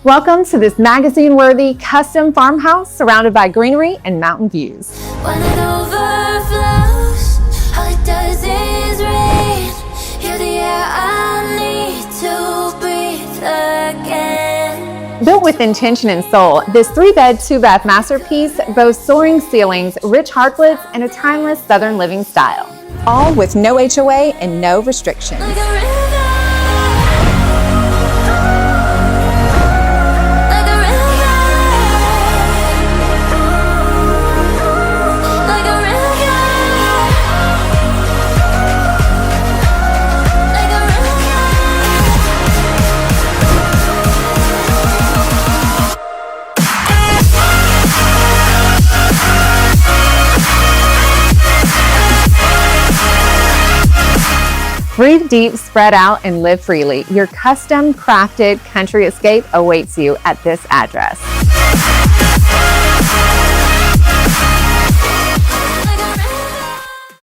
Welcome to this magazine-worthy custom farmhouse surrounded by greenery and mountain views. When it overflows, all it does is rain. You're the air I need to breathe again. Built with intention and soul, this 3-bed, 2-bath masterpiece boasts soaring ceilings, rich hardwoods, and a timeless southern living style. All with no HOA and no restrictions. Like a river. Breathe deep, spread out, and live freely. Your custom crafted country escape awaits you at this address.